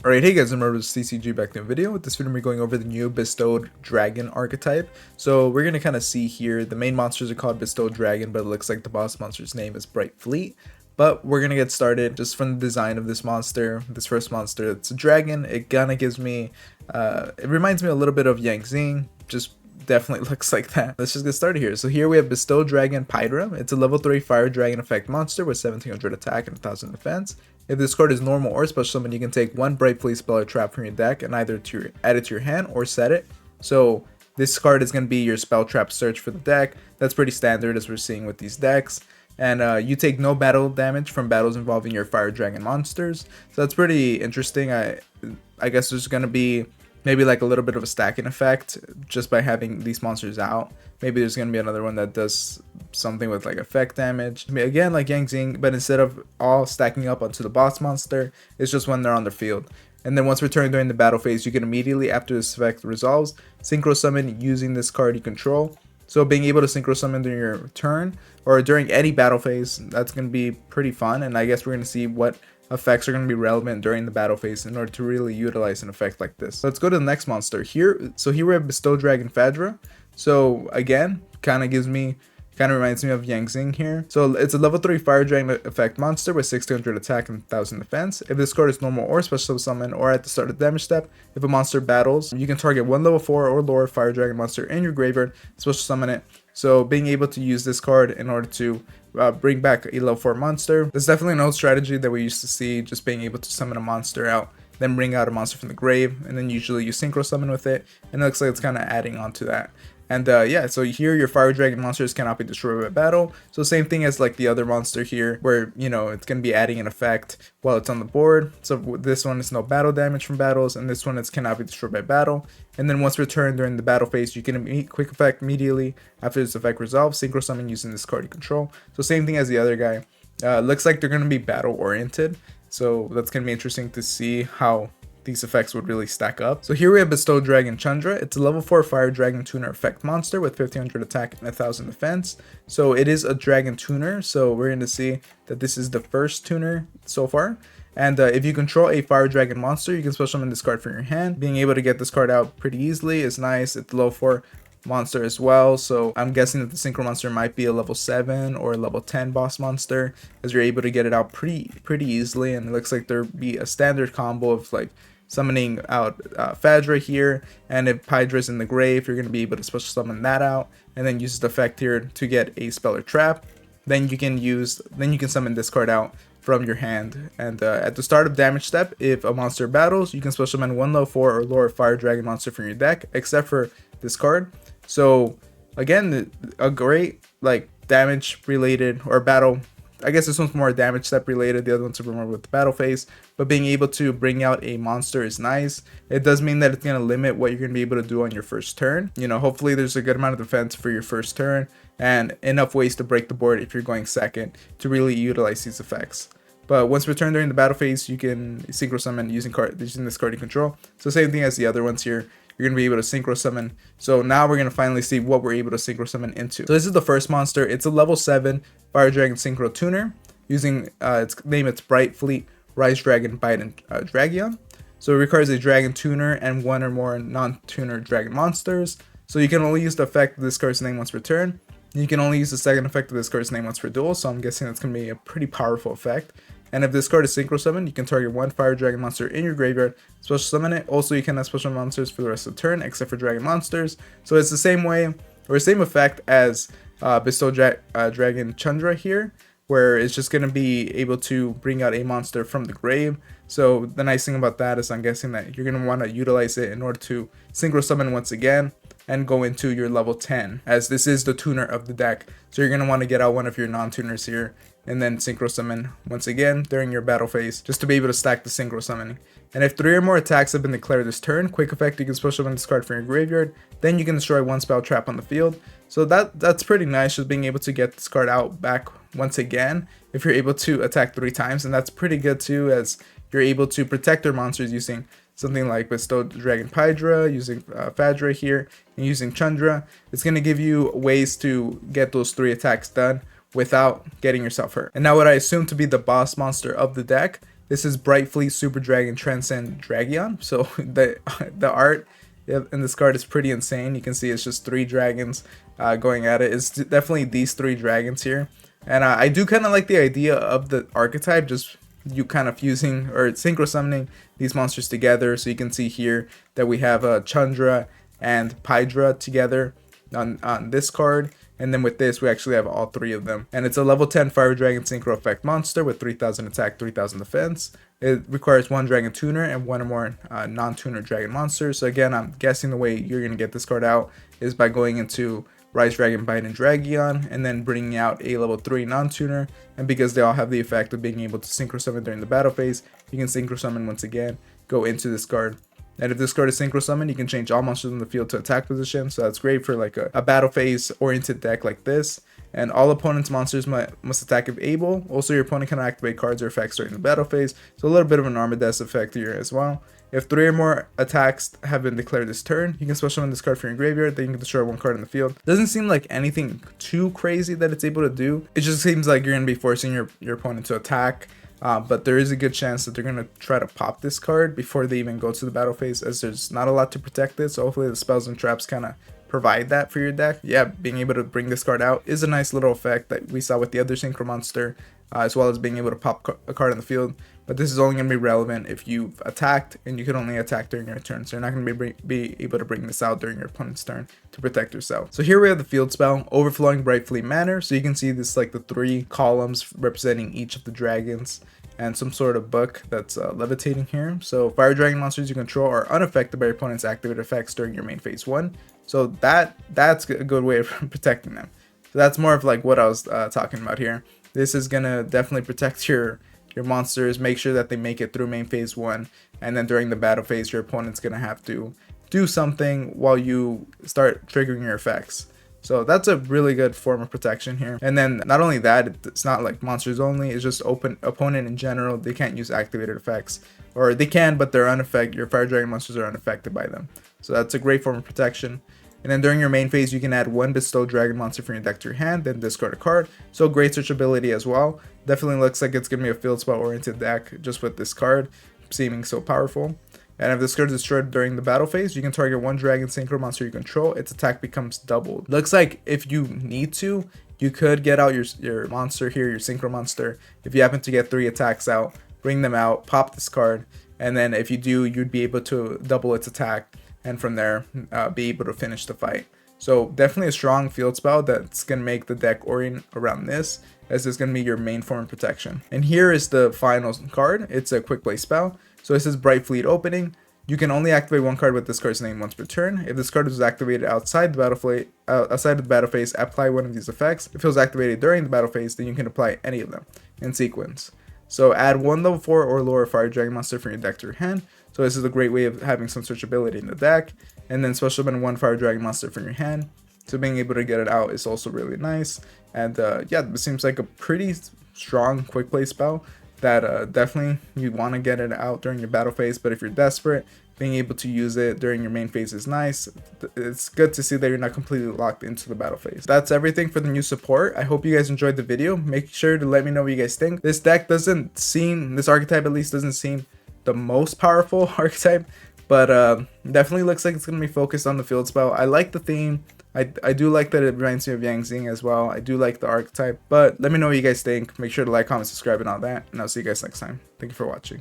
Alright, hey guys, remember CCG back to a video. With this video, we're going over the new Bestowed Dragon archetype. So we're going to kind of see here, the main monsters are called Bestowed Dragon, but it looks like the boss monster's name is Bright Fleet. But we're going to get started just from the design of this monster. This first monster, it's a dragon. It kind of gives me, it reminds me a little bit of Yang Xing, just definitely looks like that. Let's just get started here. So here we have Bestowed Dragon Pydra. It's a level 3 fire dragon effect monster with 1700 attack and 1000 defense. If this card is normal or special summon, you can take one Bright Fleet spell or trap from your deck and either add it to your hand or set it. So this card is going to be your spell trap search for the deck. That's pretty standard as we're seeing with these decks. And you take no battle damage from battles involving your fire dragon monsters. So that's pretty interesting. I guess there's going to be maybe like a little bit of a stacking effect just by having these monsters out. Maybe there's going to be another one that does something with like effect damage. I mean, again, like Yang Xing, but instead of all stacking up onto the boss monster, it's just when they're on the field. And then once returned during the battle phase, you can immediately, after this effect resolves, synchro summon using this card you control. So being able to synchro summon during your turn or during any battle phase, that's going to be pretty fun. And I guess we're going to see what effects are going to be relevant during the battle phase in order to really utilize an effect like this. So let's go to the next monster here. So here we have Bestowed Dragon Phaedra. So again, kind of reminds me of Yang Xing here. So it's a level 3 fire dragon effect monster with 1600 attack and 1000 defense. If this card is normal or special summon or at the start of the damage step, if a monster battles, you can target one level 4 or lower fire dragon monster in your graveyard, special summon it. So being able to use this card in order to bring back a level 4 monster. That's definitely an old strategy that we used to see, just being able to summon a monster out, then bring out a monster from the grave, and then usually you synchro summon with it, and it looks like it's kind of adding on to that. And yeah, so here your fire dragon monsters cannot be destroyed by battle. So same thing as like the other monster here, where you know it's gonna be adding an effect while it's on the board. So this one is no battle damage from battles, and this one is cannot be destroyed by battle. And then once returned during the battle phase, you can quick effect immediately after this effect resolves, synchro summon using this card you control. So same thing as the other guy. Looks like they're gonna be battle oriented, so that's gonna be interesting to see how these effects would really stack up. So here we have Bestowed Dragon Chandra. It's a level 4 fire dragon tuner effect monster with 1500 attack and 1000 defense. So it is a dragon tuner, so we're going to see that this is the first tuner so far. And if you control a fire dragon monster, you can special summon this card from your hand. Being able to get this card out pretty easily is nice. It's level 4 monster as well, so I'm guessing that the synchro monster might be a level 7 or a level 10 boss monster, as you're able to get it out pretty easily. And it looks like there'd be a standard combo of like summoning out Phaedra here, and if Pydra's in the grave, you're going to be able to special summon that out and then use the effect here to get a spell or trap. Then you can summon this card out from your hand. And at the start of damage step, if a monster battles, you can special summon one level 4 or lower fire dragon monster from your deck, except for this card. So again, a great like damage related or battle, I guess this one's more damage step related, the other one's more with the battle phase, but being able to bring out a monster is nice. It does mean that it's going to limit what you're going to be able to do on your first turn. You know, hopefully there's a good amount of defense for your first turn and enough ways to break the board if you're going second to really utilize these effects. But once returned during the battle phase, you can synchro summon using this card you control. So same thing as the other ones here. You're going to be able to synchro summon. So now we're going to finally see what we're able to synchro summon into. So this is the first monster. It's a level 7 fire dragon synchro tuner using its name. It's Bright Fleet Rise Dragon Bite and Dragion. So it requires a dragon tuner and one or more non-tuner dragon monsters. So you can only use the effect of this card's name once per turn. You can only use the second effect of this card's name once per duel. So I'm guessing that's going to be a pretty powerful effect. And if this card is synchro summoned, you can target one fire dragon monster in your graveyard, special summon it. Also, you cannot special monsters for the rest of the turn, except for dragon monsters. So it's the same way, or same effect as Bestowed Dragon Chandra here, where it's just going to be able to bring out a monster from the grave. So the nice thing about that is I'm guessing that you're going to want to utilize it in order to synchro summon once again and go into your level 10, as this is the tuner of the deck. So you're going to want to get out one of your non-tuners here and then synchro summon once again during your battle phase, just to be able to stack the synchro summoning. And if 3 or more attacks have been declared this turn, quick effect, you can special summon this card from your graveyard, then you can destroy one spell trap on the field. So that's pretty nice, just being able to get this card out back once again if you're able to attack 3 times. And that's pretty good too, as you're able to protect their monsters using something like Bestowed Dragon Pydra, using Phaedra here, and using Chandra. It's going to give you ways to get those 3 attacks done without getting yourself hurt. And now what I assume to be the boss monster of the deck This is Bright Fleet Super Dragon Transcend Dragion. So the art in this card is pretty insane. You can see it's just 3 dragons going at it. It's definitely these 3 dragons here. And I do kind of like the idea of the archetype, just you kind of fusing or synchro summoning these monsters together. So you can see here that we have Chandra and Pydra together on this card. And then with this, we actually have all 3 of them. And it's a level 10 Fire Dragon Synchro Effect monster with 3000 attack, 3000 defense. It requires 1 Dragon Tuner and 1 or more non-tuner Dragon monsters. So again, I'm guessing the way you're going to get this card out is by going into Rise Dragon Biden Dragion and then bringing out a level 3 non-tuner. And because they all have the effect of being able to synchro summon during the battle phase, you can synchro summon once again, go into this card. And if this card is synchro summon, you can change all monsters in the field to attack position. So that's great for like a battle phase oriented deck like this. And all opponents' monsters must attack if able. Also, your opponent can activate cards or effects during the battle phase. So a little bit of an Armadas effect here as well. If 3 or more attacks have been declared this turn, you can special summon this card from your graveyard. Then you can destroy 1 card in the field. Doesn't seem like anything too crazy that it's able to do. It just seems like you're going to be forcing your opponent to attack. But there is a good chance that they're going to try to pop this card before they even go to the battle phase, as there's not a lot to protect it. So hopefully the spells and traps kind of provide that for your deck. Yeah, being able to bring this card out is a nice little effect that we saw with the other synchro monster, as well as being able to pop a card on the field. But this is only going to be relevant if you've attacked, and you can only attack during your turn. So you're not going to be able to bring this out during your opponent's turn to protect yourself. So here we have the field spell, Overflowing Bright Fleet Manor. So you can see this like the 3 columns representing each of the dragons, and some sort of book that's levitating here. So Fire Dragon monsters you control are unaffected by your opponent's activated effects during your main phase 1. So that's a good way of protecting them. So that's more of like what I was talking about here. This is gonna definitely protect your monsters, make sure that they make it through main phase 1, and then during the battle phase your opponent's gonna have to do something while you start triggering your effects. So that's a really good form of protection here. And then not only that, it's not like monsters only, it's just opponent in general. They can't use activated effects, or they can, but they're unaffected. Your Fire Dragon monsters are unaffected by them. So that's a great form of protection. And then during your main phase, you can add 1 bestowed dragon monster from your deck to your hand, then discard a card. So great searchability as well. Definitely looks like it's going to be a field spell oriented deck just with this card seeming so powerful. And if this card is destroyed during the battle phase, you can target 1 dragon synchro monster you control. Its attack becomes doubled. Looks like if you need to, you could get out your monster here, your synchro monster. If you happen to get 3 attacks out, bring them out, pop this card. And then if you do, you'd be able to double its attack, and from there be able to finish the fight. So definitely a strong field spell that's going to make the deck orient around this, as it's going to be your main form of protection. And here is the final card. It's a quick play spell. So this is Bright Fleet Opening. You can only activate 1 card with this card's name once per turn. If this card was activated outside the battle phase, apply one of these effects. If it was activated during the battle phase, then you can apply any of them in sequence. So add 1 level 4 or lower Fire Dragon monster from your deck to your hand. So this is a great way of having some searchability in the deck. And then special summon 1 Fire Dragon monster from your hand. So being able to get it out is also really nice. And yeah, it seems like a pretty strong quick play spell that definitely you want to get it out during your battle phase. But if you're desperate, being able to use it during your main phase is nice. It's good to see that you're not completely locked into the battle phase. That's everything for the new support. I hope you guys enjoyed the video. Make sure to let me know what you guys think. This deck doesn't seem, this archetype at least doesn't seem the most powerful archetype, but definitely looks like it's going to be focused on the field spell. I like the theme. I do like that it reminds me of Yang Zing as well. I do like the archetype, but let me know what you guys think. Make sure to like, comment, subscribe, and all that, and I'll see you guys next time. Thank you for watching.